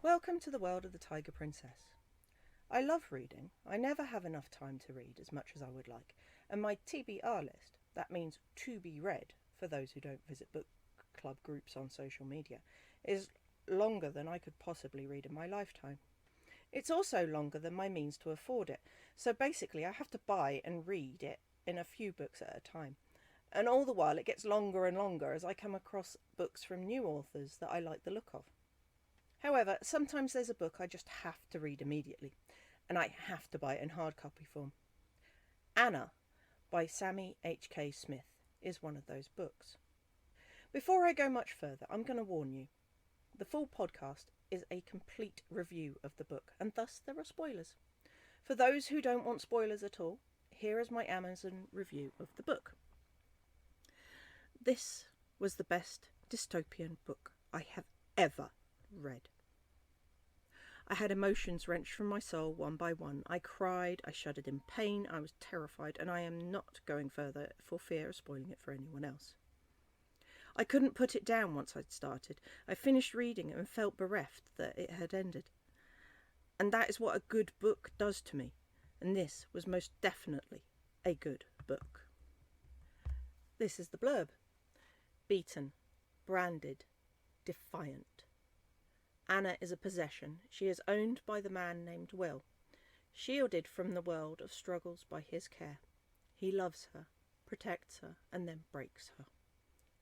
Welcome to the world of the Tiger Princess. I love reading. I never have enough time to read as much as I would like, and my TBR list, that means to be read for those who don't visit book club groups on social media, is longer than I could possibly read in my lifetime. It's also longer than my means to afford it, so basically I have to buy and read it in a few books at a time. And all the while it gets longer and longer as I come across books from new authors that I like the look of. However, sometimes there's a book I just have to read immediately, and I have to buy it in hard copy form. Anna by Sammy H.K. Smith is one of those books. Before I go much further, I'm going to warn you. The full podcast is a complete review of the book, and thus there are spoilers. For those who don't want spoilers at all, here is my Amazon review of the book. This was the best dystopian book I have ever read. I had emotions wrenched from my soul one by one. I cried, I shuddered in pain, I was terrified, and I am not going further for fear of spoiling it for anyone else. I couldn't put it down once I'd started. I finished reading it and felt bereft that it had ended. And that is what a good book does to me, and this was most definitely a good book. This is the blurb. Beaten, branded, defiant. Anna is a possession. She is owned by the man named Will, shielded from the world of struggles by his care. He loves her, protects her, and then breaks her.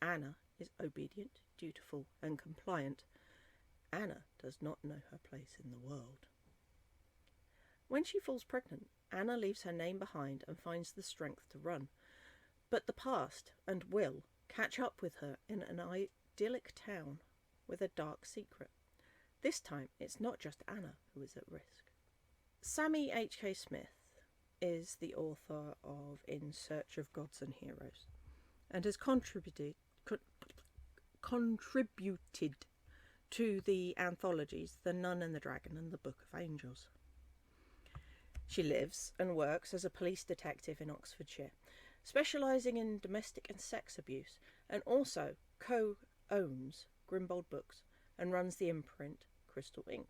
Anna is obedient, dutiful, and compliant. Anna does not know her place in the world. When she falls pregnant, Anna leaves her name behind and finds the strength to run. But the past and Will catch up with her in an idyllic town with a dark secret. This time, it's not just Anna who is at risk. Sammy H.K. Smith is the author of In Search of Gods and Heroes and has contributed to the anthologies The Nun and the Dragon and The Book of Angels. She lives and works as a police detective in Oxfordshire, specialising in domestic and sex abuse, and also co-owns Grimbold Books and runs the imprint Crystal Ink.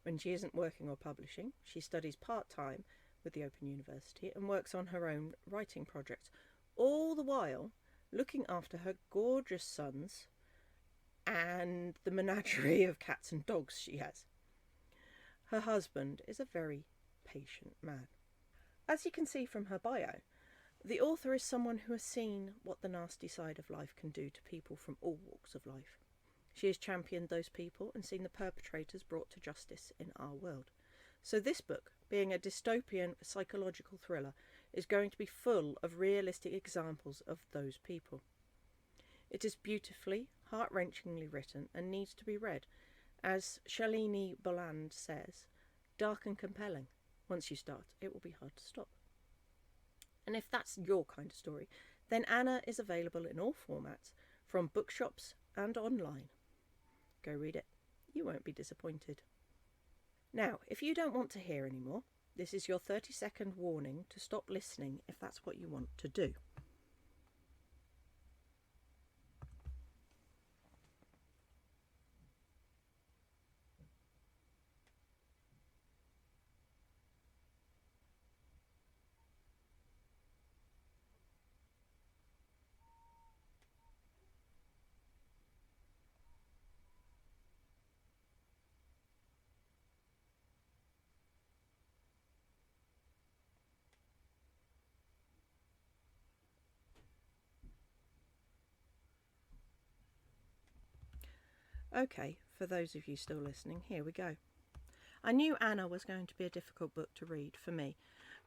When she isn't working or publishing, she studies part-time with the Open University and works on her own writing projects, all the while looking after her gorgeous sons and the menagerie of cats and dogs she has. Her husband is a very patient man. As you can see from her bio, the author is someone who has seen what the nasty side of life can do to people from all walks of life. She has championed those people and seen the perpetrators brought to justice in our world. So this book, being a dystopian psychological thriller, is going to be full of realistic examples of those people. It is beautifully, heart-wrenchingly written and needs to be read. As Shalini Boland says, dark and compelling. Once you start, it will be hard to stop. And if that's your kind of story, then Anna is available in all formats, from bookshops and online. Go read it. You won't be disappointed. Now, if you don't want to hear anymore, this is your 30-second warning to stop listening if that's what you want to do. Okay, for those of you still listening, here we go. I knew Anna was going to be a difficult book to read for me,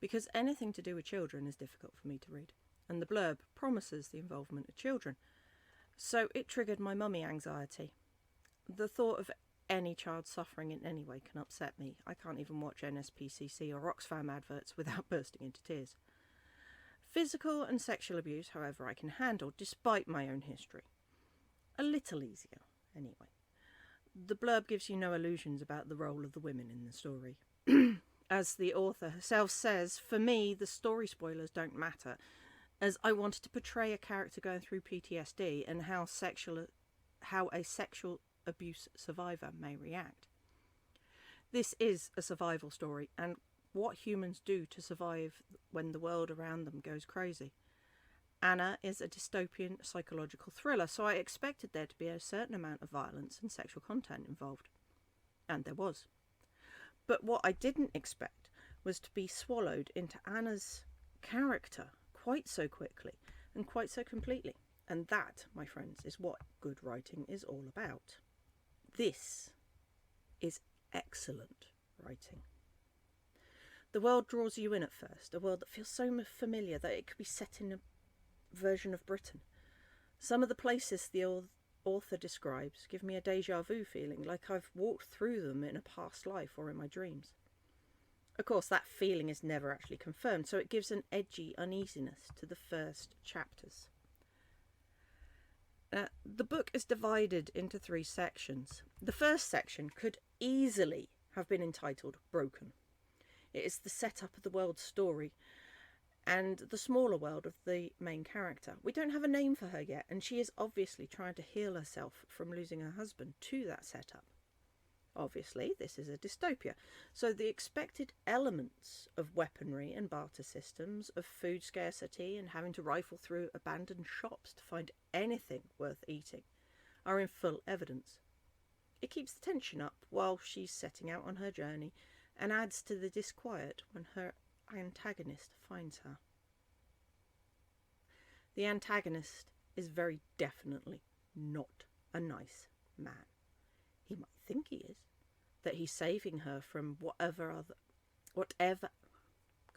because anything to do with children is difficult for me to read, and the blurb promises the involvement of children. So it triggered my mummy anxiety. The thought of any child suffering in any way can upset me. I can't even watch NSPCC or Oxfam adverts without bursting into tears. Physical and sexual abuse, however, I can handle despite my own history. A little easier, anyway. The blurb gives you no illusions about the role of the women in the story. As the author herself says, for me, the story spoilers don't matter, as I wanted to portray a character going through PTSD and how a sexual abuse survivor may react. This is a survival story, and what humans do to survive when the world around them goes crazy. Anna is a dystopian psychological thriller, so I expected there to be a certain amount of violence and sexual content involved. And there was. But what I didn't expect was to be swallowed into Anna's character quite so quickly and quite so completely. And that, my friends, is what good writing is all about. This is excellent writing. The world draws you in at first, a world that feels so familiar that it could be set in a version of Britain. Some of the places the author describes give me a déjà vu feeling, like I've walked through them in a past life or in my dreams. Of course, that feeling is never actually confirmed, so it gives an edgy uneasiness to the first chapters. The book is divided into 3 sections. The first section could easily have been entitled Broken. It is the setup of the world's story and the smaller world of the main character. We don't have a name for her yet, and she is obviously trying to heal herself from losing her husband to that setup. Obviously, this is a dystopia, so the expected elements of weaponry and barter systems, of food scarcity and having to rifle through abandoned shops to find anything worth eating, are in full evidence. It keeps the tension up while she's setting out on her journey and adds to the disquiet when her antagonist finds her. The antagonist is very definitely not a nice man. He might think he is, that he's saving her from whatever,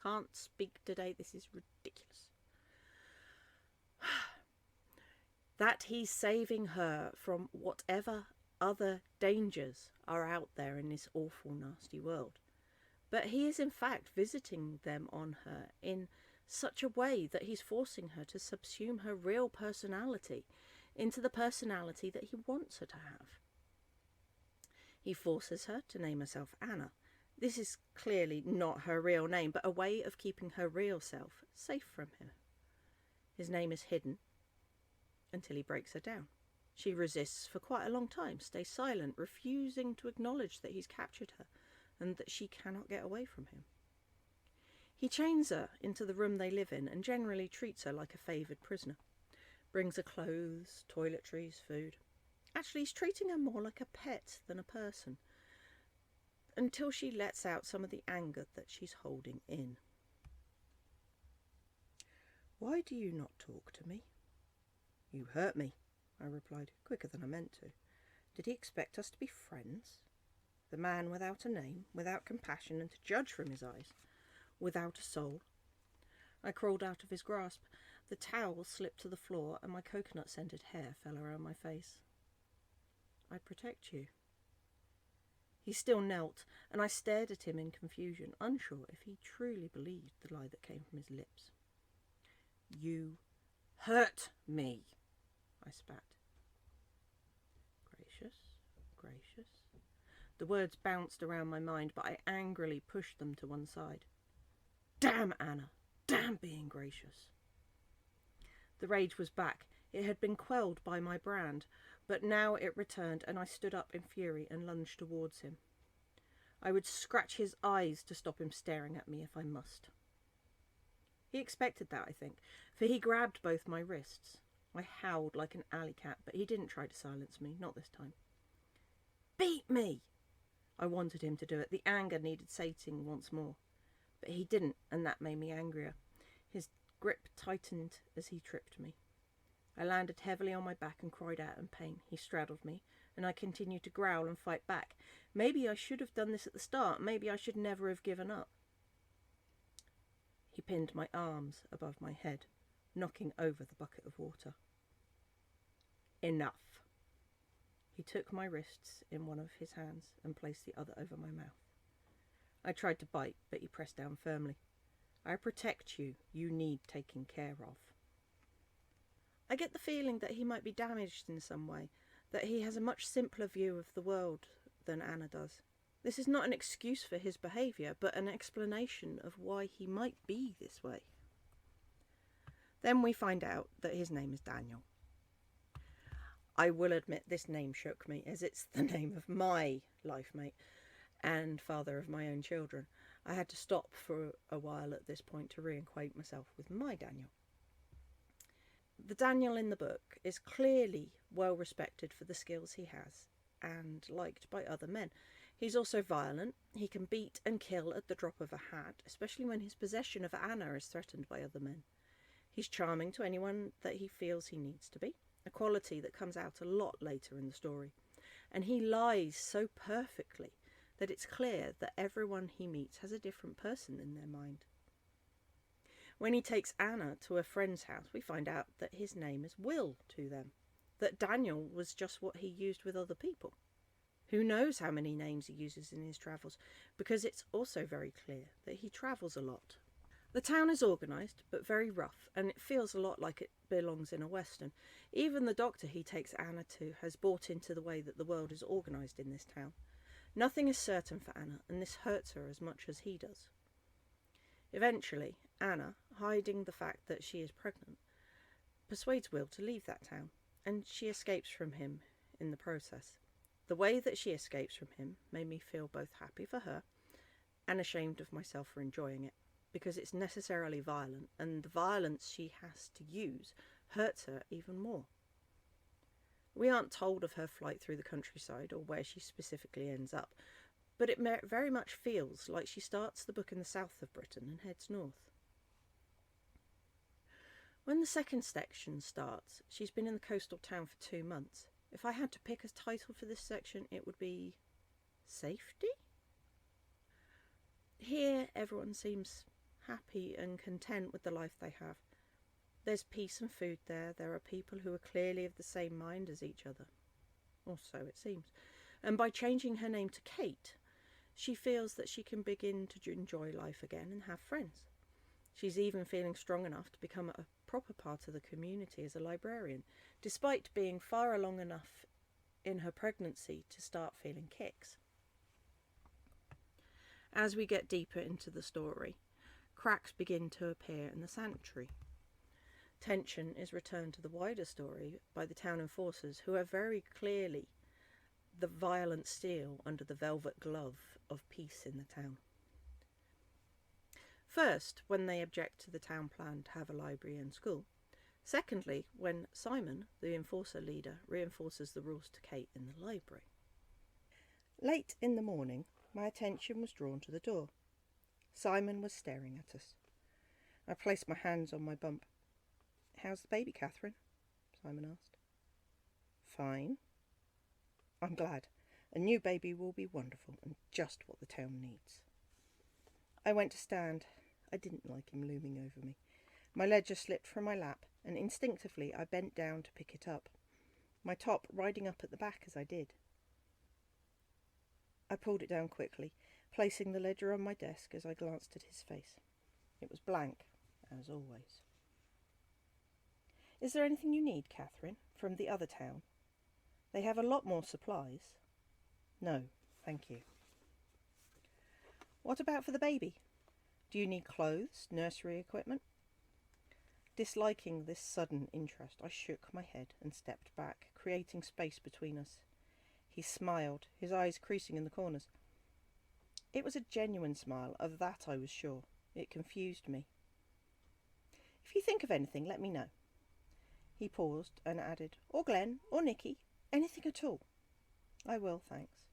can't speak today, this is ridiculous. That he's saving her from whatever other dangers are out there in this awful, nasty world. But he is in fact visiting them on her in such a way that he's forcing her to subsume her real personality into the personality that he wants her to have. He forces her to name herself Anna. This is clearly not her real name, but a way of keeping her real self safe from him. His name is hidden until he breaks her down. She resists for quite a long time, stays silent, refusing to acknowledge that he's captured her and that she cannot get away from him. He chains her into the room they live in and generally treats her like a favoured prisoner. Brings her clothes, toiletries, food. Actually, he's treating her more like a pet than a person, until she lets out some of the anger that she's holding in. "Why do you not talk to me?" "You hurt me," I replied, quicker than I meant to. Did he expect us to be friends? The man without a name, without compassion, and to judge from his eyes, without a soul. I crawled out of his grasp. The towel slipped to the floor and my coconut-scented hair fell around my face. "I protect you." He still knelt, and I stared at him in confusion, unsure if he truly believed the lie that came from his lips. "You hurt me," I spat. Gracious, gracious. The words bounced around my mind, but I angrily pushed them to one side. Damn Anna! Damn being gracious! The rage was back. It had been quelled by my brand, but now it returned, and I stood up in fury and lunged towards him. I would scratch his eyes to stop him staring at me if I must. He expected that, I think, for he grabbed both my wrists. I howled like an alley cat, but he didn't try to silence me, not this time. "Beat me!" I wanted him to do it. The anger needed sating once more. But he didn't, and that made me angrier. His grip tightened as he tripped me. I landed heavily on my back and cried out in pain. He straddled me, and I continued to growl and fight back. Maybe I should have done this at the start. Maybe I should never have given up. He pinned my arms above my head, knocking over the bucket of water. "Enough." He took my wrists in one of his hands and placed the other over my mouth. I tried to bite, but he pressed down firmly. "I protect you. You need taking care of." I get the feeling that he might be damaged in some way, that he has a much simpler view of the world than Anna does. This is not an excuse for his behaviour, but an explanation of why he might be this way. Then we find out that his name is Daniel. I will admit this name shook me, as it's the name of my life mate, and father of my own children, I had to stop for a while at this point to reacquaint myself with my Daniel. The Daniel in the book is clearly well respected for the skills he has and liked by other men. He's also violent. He can beat and kill at the drop of a hat, especially when his possession of Anna is threatened by other men. He's charming to anyone that he feels he needs to be, a quality that comes out a lot later in the story. And he lies so perfectly that it's clear that everyone he meets has a different person in their mind. When he takes Anna to a friend's house, we find out that his name is Will to them, that Daniel was just what he used with other people. Who knows how many names he uses in his travels, because it's also very clear that he travels a lot. The town is organised, but very rough, and it feels a lot like it belongs in a western. Even the doctor he takes Anna to has bought into the way that the world is organised in this town. Nothing is certain for Anna, and this hurts her as much as he does. Eventually, Anna, hiding the fact that she is pregnant, persuades Will to leave that town, and she escapes from him in the process. The way that she escapes from him made me feel both happy for her and ashamed of myself for enjoying it, because it's necessarily violent, and the violence she has to use hurts her even more. We aren't told of her flight through the countryside or where she specifically ends up, but it very much feels like she starts the book in the south of Britain and heads north. When the second section starts, she's been in the coastal town for 2 months. If I had to pick a title for this section, it would be Safety? Here, everyone seems happy and content with the life they have. There's peace and food there. There are people who are clearly of the same mind as each other. Or so it seems. And by changing her name to Kate, she feels that she can begin to enjoy life again and have friends. She's even feeling strong enough to become a proper part of the community as a librarian, despite being far along enough in her pregnancy to start feeling kicks. As we get deeper into the story, cracks begin to appear in the sanctuary. Tension is returned to the wider story by the town enforcers, who are very clearly the violent steel under the velvet glove of peace in the town. First, when they object to the town plan to have a library and school. Secondly, when Simon, the enforcer leader, reinforces the rules to Kate in the library. Late in the morning, my attention was drawn to the door. Simon was staring at us. I placed my hands on my bump. "How's the baby, Catherine?" Simon asked. "Fine." "I'm glad. A new baby will be wonderful and just what the town needs." I went to stand. I didn't like him looming over me. My ledger slipped from my lap, and instinctively I bent down to pick it up, my top riding up at the back as I did. I pulled it down quickly, placing the ledger on my desk as I glanced at his face. It was blank, as always. "Is there anything you need, Catherine, from the other town? They have a lot more supplies." "No, thank you." "What about for the baby? Do you need clothes, nursery equipment?" Disliking this sudden interest, I shook my head and stepped back, creating space between us. He smiled, his eyes creasing in the corners. It was a genuine smile, of that I was sure. It confused me. "If you think of anything, let me know." He paused and added, "Or Glenn, or Nikki, anything at all." "I will, thanks."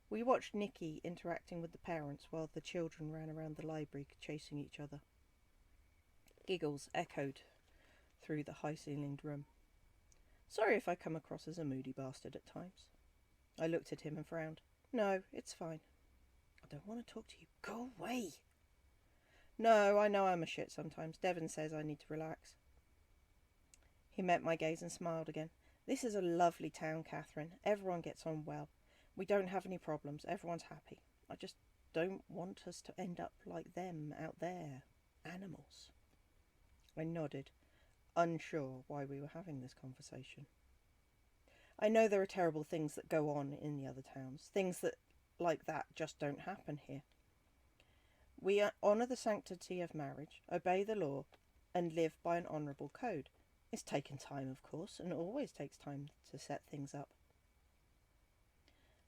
We watched Nikki interacting with the parents while the children ran around the library chasing each other. Giggles echoed through the high-ceilinged room. "Sorry if I come across as a moody bastard at times." I looked at him and frowned. "No, it's fine." "I don't want to talk to you. Go away." "No, I know I'm a shit sometimes. Devon says I need to relax." He met my gaze and smiled again. "This is a lovely town, Catherine. Everyone gets on well. We don't have any problems. Everyone's happy. I just don't want us to end up like them out there. Animals." I nodded, unsure why we were having this conversation. "I know there are terrible things that go on in the other towns. Things that, like that, just don't happen here. We honour the sanctity of marriage, obey the law, and live by an honourable code. It's taken time, of course, and it always takes time to set things up.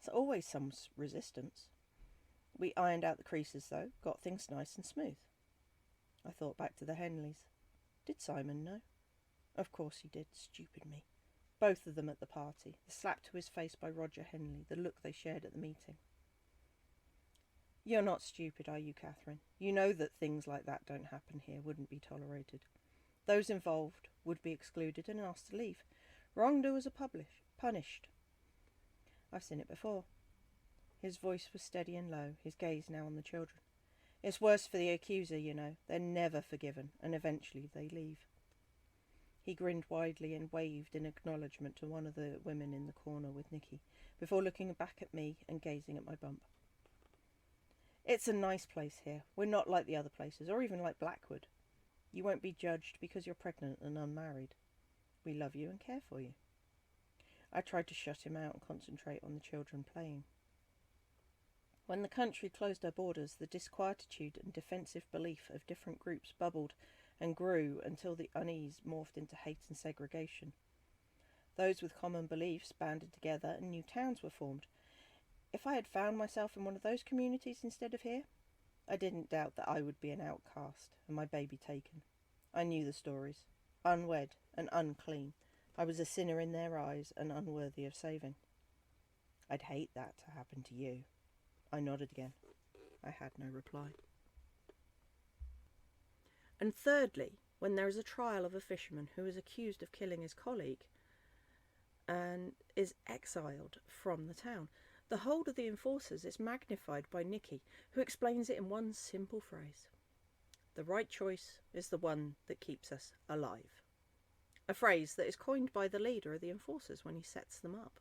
There's always some resistance. We ironed out the creases, though, got things nice and smooth. I thought back to the Henleys. Did Simon know? Of course he did, stupid me. Both of them at the party, the slap to his face by Roger Henley, the look they shared at the meeting. You're not stupid, are you, Catherine? You know that things like that don't happen here, wouldn't be tolerated. Those involved would be excluded and asked to leave. Wrongdoers are punished. I've seen it before. His voice was steady and low, his gaze now on the children. It's worse for the accuser, you know. They're never forgiven, and eventually they leave. He grinned widely and waved in acknowledgement to one of the women in the corner with Nicky, before looking back at me and gazing at my bump. It's a nice place here. We're not like the other places, or even like Blackwood. You won't be judged because you're pregnant and unmarried. We love you and care for you. I tried to shut him out and concentrate on the children playing. When the country closed her borders, the disquietude and defensive belief of different groups bubbled and grew until the unease morphed into hate and segregation. Those with common beliefs banded together and new towns were formed. If I had found myself in one of those communities instead of here, I didn't doubt that I would be an outcast and my baby taken. I knew the stories. Unwed and unclean. I was a sinner in their eyes and unworthy of saving. I'd hate that to happen to you. I nodded again. I had no reply. And thirdly, when there is a trial of a fisherman who is accused of killing his colleague and is exiled from the town, the hold of the enforcers is magnified by Nicky, who explains it in one simple phrase. The right choice is the one that keeps us alive. A phrase that is coined by the leader of the enforcers when he sets them up.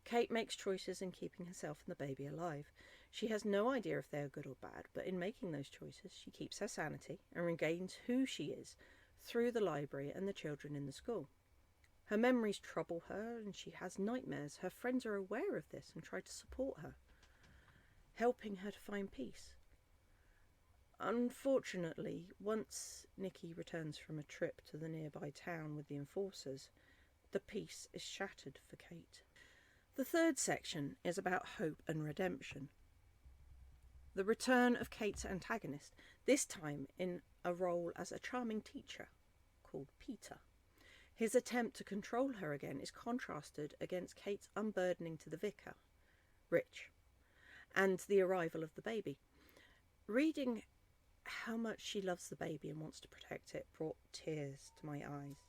Kate makes choices in keeping herself and the baby alive. She has no idea if they are good or bad, but in making those choices, she keeps her sanity and regains who she is through the library and the children in the school. Her memories trouble her and she has nightmares. Her friends are aware of this and try to support her, helping her to find peace. Unfortunately, once Nicky returns from a trip to the nearby town with the enforcers, the peace is shattered for Kate. The third section is about hope and redemption. The return of Kate's antagonist, this time in a role as a charming teacher called Peter. His attempt to control her again is contrasted against Kate's unburdening to the vicar, Rich, and the arrival of the baby. Reading how much she loves the baby and wants to protect it brought tears to my eyes.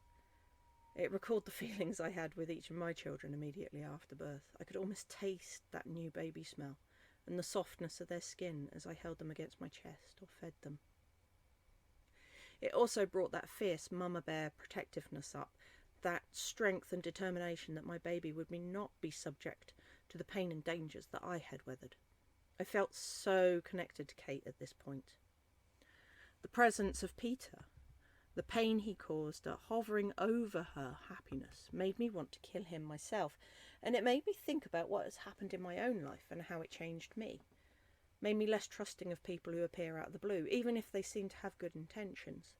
It recalled the feelings I had with each of my children immediately after birth. I could almost taste that new baby smell and the softness of their skin as I held them against my chest or fed them. It also brought that fierce mama bear protectiveness up, that strength and determination that my baby would not be subject to the pain and dangers that I had weathered. I felt so connected to Kate at this point. The presence of Peter, the pain he caused hovering over her happiness, made me want to kill him myself, and it made me think about what has happened in my own life and how it changed me. Made me less trusting of people who appear out of the blue, even if they seem to have good intentions.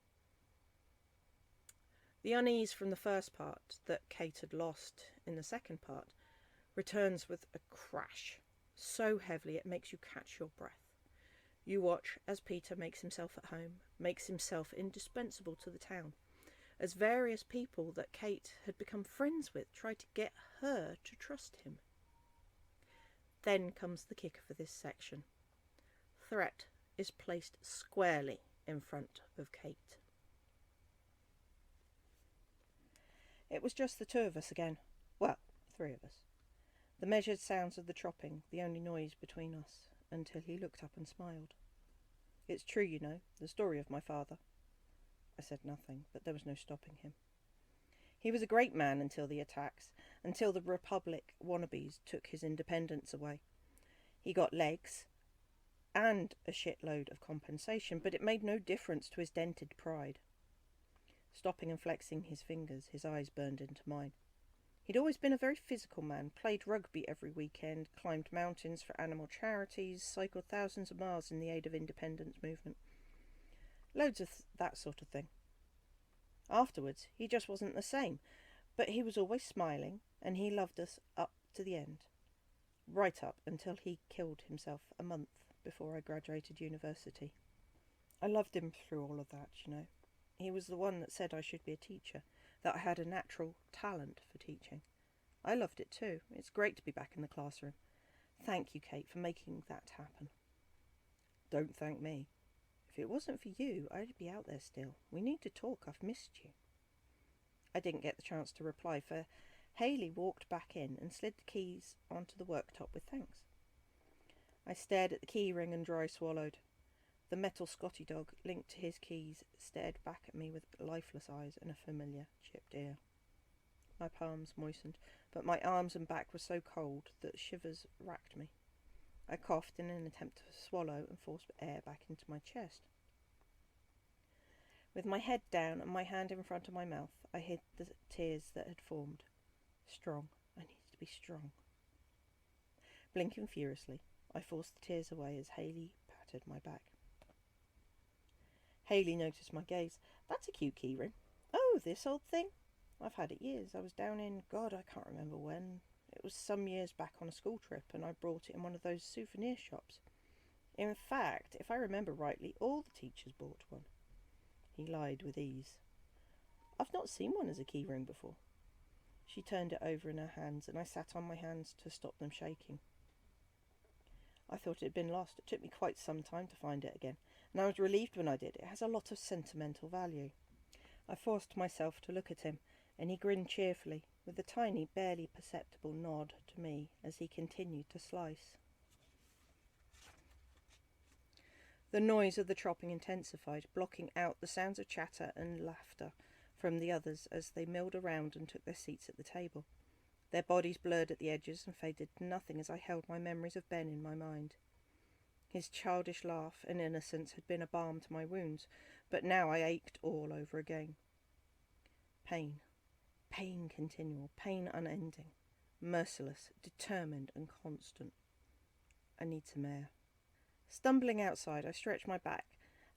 The unease from the first part that Kate had lost in the second part returns with a crash, so heavily it makes you catch your breath. You watch as Peter makes himself at home, makes himself indispensable to the town, as various people that Kate had become friends with try to get her to trust him. Then comes the kicker for this section. Threat is placed squarely in front of Kate. It was just the two of us again. Well, three of us. The measured sounds of the chopping, the only noise between us, until he looked up and smiled. It's true, you know, the story of my father. I said nothing, but there was no stopping him. He was a great man until the attacks, until the Republic wannabes took his independence away. He got legs and a shitload of compensation, but it made no difference to his dented pride. Stopping and flexing his fingers, his eyes burned into mine. He'd always been a very physical man, played rugby every weekend, climbed mountains for animal charities, cycled thousands of miles in the aid of independence movement. Loads of that sort of thing. Afterwards, he just wasn't the same, but he was always smiling, and he loved us up to the end. right up until he killed himself a month before I graduated university. I loved him through all of that, you know. He was the one that said I should be a teacher, that I had a natural talent for teaching. I loved it too. It's great to be back in the classroom. Thank you, Kate, for making that happen. Don't thank me. If it wasn't for you, I'd be out there still. We need to talk. I've missed you. I didn't get the chance to reply, for Hayley walked back in and slid the keys onto the worktop with thanks. I stared at the key ring and dry swallowed. The metal Scotty dog, linked to his keys, stared back at me with lifeless eyes and a familiar chipped ear. My palms moistened, but my arms and back were so cold that shivers racked me. I coughed in an attempt to swallow and force air back into my chest. With my head down and my hand in front of my mouth, I hid the tears that had formed. Strong. I needed to be strong. Blinking furiously, I forced the tears away as Hayley patted my back. Hayley noticed my gaze. That's a cute keyring. Oh, this old thing? I've had it years. I was down in, God, I can't remember when. It was some years back on a school trip, and I brought it in one of those souvenir shops. In fact, if I remember rightly, all the teachers bought one. He lied with ease. I've not seen one as a keyring before. She turned it over in her hands, and I sat on my hands to stop them shaking. I thought it had been lost. It took me quite some time to find it again, and I was relieved when I did. It has a lot of sentimental value. I forced myself to look at him, and he grinned cheerfully, with a tiny, barely perceptible nod to me as he continued to slice. The noise of the chopping intensified, blocking out the sounds of chatter and laughter from the others as they milled around and took their seats at the table. Their bodies blurred at the edges and faded to nothing as I held my memories of Ben in my mind. His childish laugh and innocence had been a balm to my wounds, but now I ached all over again. Pain. Pain continual, pain unending, merciless, determined and constant. I need some air. Stumbling outside, I stretched my back,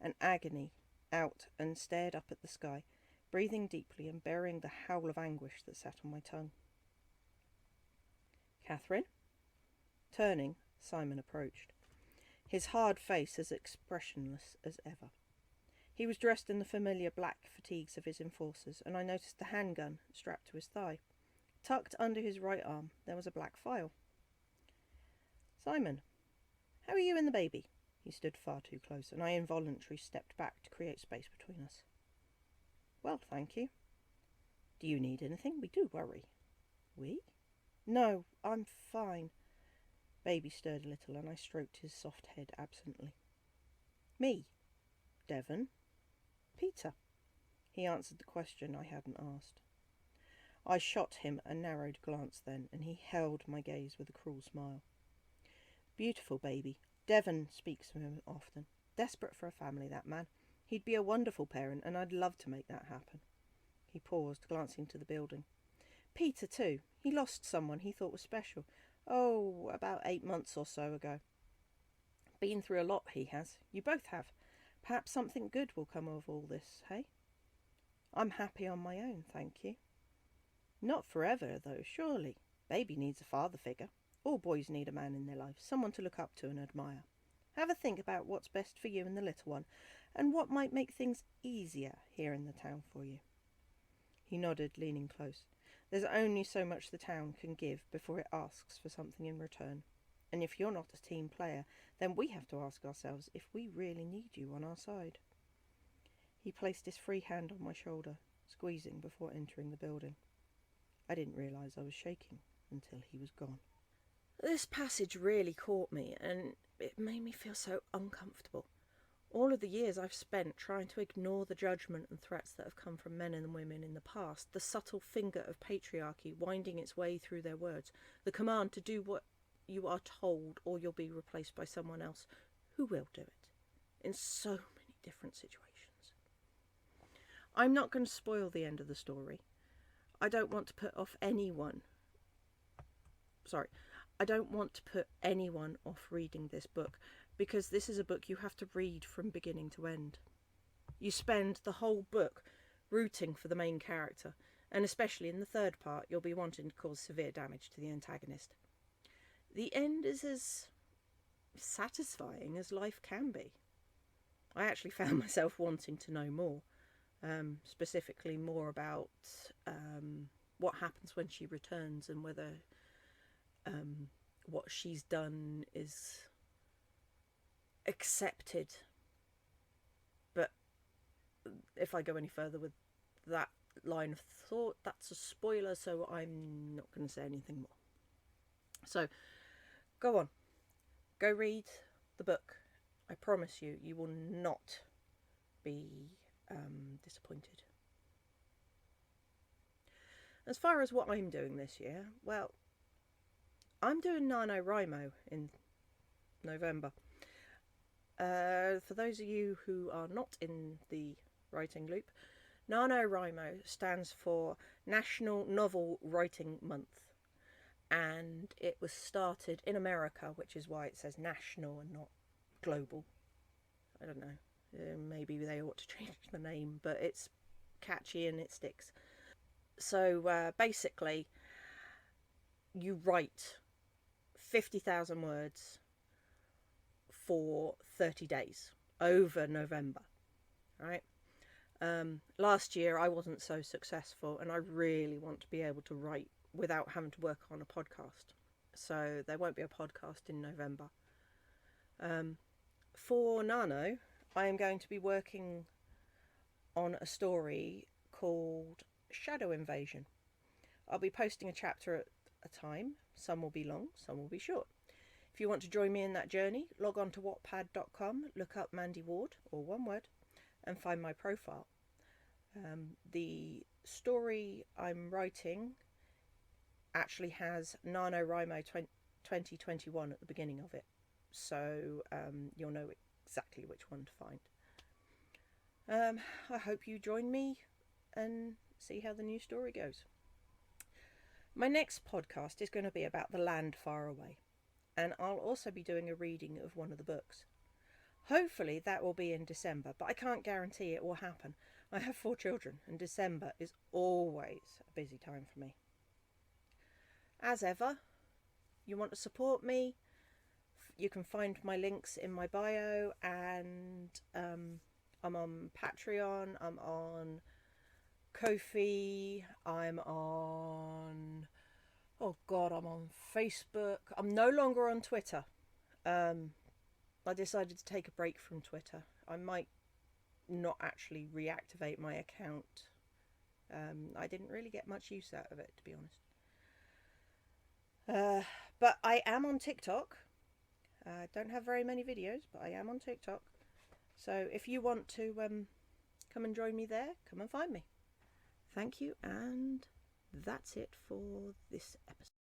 an agony, out and stared up at the sky, breathing deeply and burying the howl of anguish that sat on my tongue. Catherine? Turning, Simon approached, his hard face as expressionless as ever. He was dressed in the familiar black fatigues of his enforcers, and I noticed the handgun strapped to his thigh. Tucked under his right arm, there was a black file. Simon, how are you and the baby? He stood far too close, and I involuntarily stepped back to create space between us. Well, thank you. Do you need anything? We do worry. We? No, I'm fine. Baby stirred a little, and I stroked his soft head absently. Me? Devon? Peter? He answered the question I hadn't asked. I shot him a narrowed glance then, and he held my gaze with a cruel smile. Beautiful baby. Devon speaks of him often. Desperate for a family, that man. He'd be a wonderful parent, and I'd love to make that happen. He paused, glancing to the building. Peter, too. He lost someone he thought was special. Oh, about 8 months or so ago. Been through a lot, he has. You both have. Perhaps something good will come of all this, hey? I'm happy on my own, thank you. Not forever, though, surely. Baby needs a father figure. All boys need a man in their life, someone to look up to and admire. Have a think about what's best for you and the little one, and what might make things easier here in the town for you. He nodded, leaning close. There's only so much the town can give before it asks for something in return. And if you're not a team player, then we have to ask ourselves if we really need you on our side. He placed his free hand on my shoulder, squeezing before entering the building. I didn't realise I was shaking until he was gone. This passage really caught me, and it made me feel so uncomfortable. All of the years I've spent trying to ignore the judgment and threats that have come from men and women in the past, the subtle finger of patriarchy winding its way through their words, the command to do what you are told or you'll be replaced by someone else who will do it, in so many different situations. I'm not going to spoil the end of the story. I don't want to put anyone off reading this book, because this is a book you have to read from beginning to end. You spend the whole book rooting for the main character, and especially in the third part, you'll be wanting to cause severe damage to the antagonist. the end is as satisfying as life can be. I actually found myself wanting to know more, specifically more about what happens when she returns and whether what she's done is accepted. But if I go any further with that line of thought, that's a spoiler, so I'm not going to say anything more. So go on, go read the book. I promise you, you will not be disappointed. As far as what I'm doing this year, well, I'm doing NaNoWriMo in November. For those of you who are not in the writing loop, NaNoWriMo stands for National Novel Writing Month, and it was started in America, which is why it says national and not global. I don't know, maybe they ought to change the name, but it's catchy and it sticks. So basically, you write 50,000 words for 30 days over November, right? Last year I wasn't so successful, and I really want to be able to write without having to work on a podcast. So there won't be a podcast in November. For Nano, I am going to be working on a story called Shadow Invasion. I'll be posting a chapter at a time. Some will be long, some will be short. If you want to join me in that journey, log on to wattpad.com, look up Mandy Ward, or one word, and find my profile. The story I'm writing actually has NaNoWriMo 2021 at the beginning of it, so you'll know exactly which one to find. I hope you join me and see how the new story goes. My next podcast is going to be about the land far away, and I'll also be doing a reading of one of the books. Hopefully that will be in December, but I can't guarantee it will happen. I have 4 children, and December is always a busy time for me. As ever, you want to support me, you can find my links in my bio, and I'm on Patreon, I'm on Ko-fi, I'm on Facebook. I'm no longer on Twitter. I decided to take a break from Twitter. I might not actually reactivate my account. I didn't really get much use out of it, to be honest. But I am on TikTok. I don't have very many videos, but I am on TikTok. So if you want to come and join me there, come and find me. Thank you, and that's it for this episode.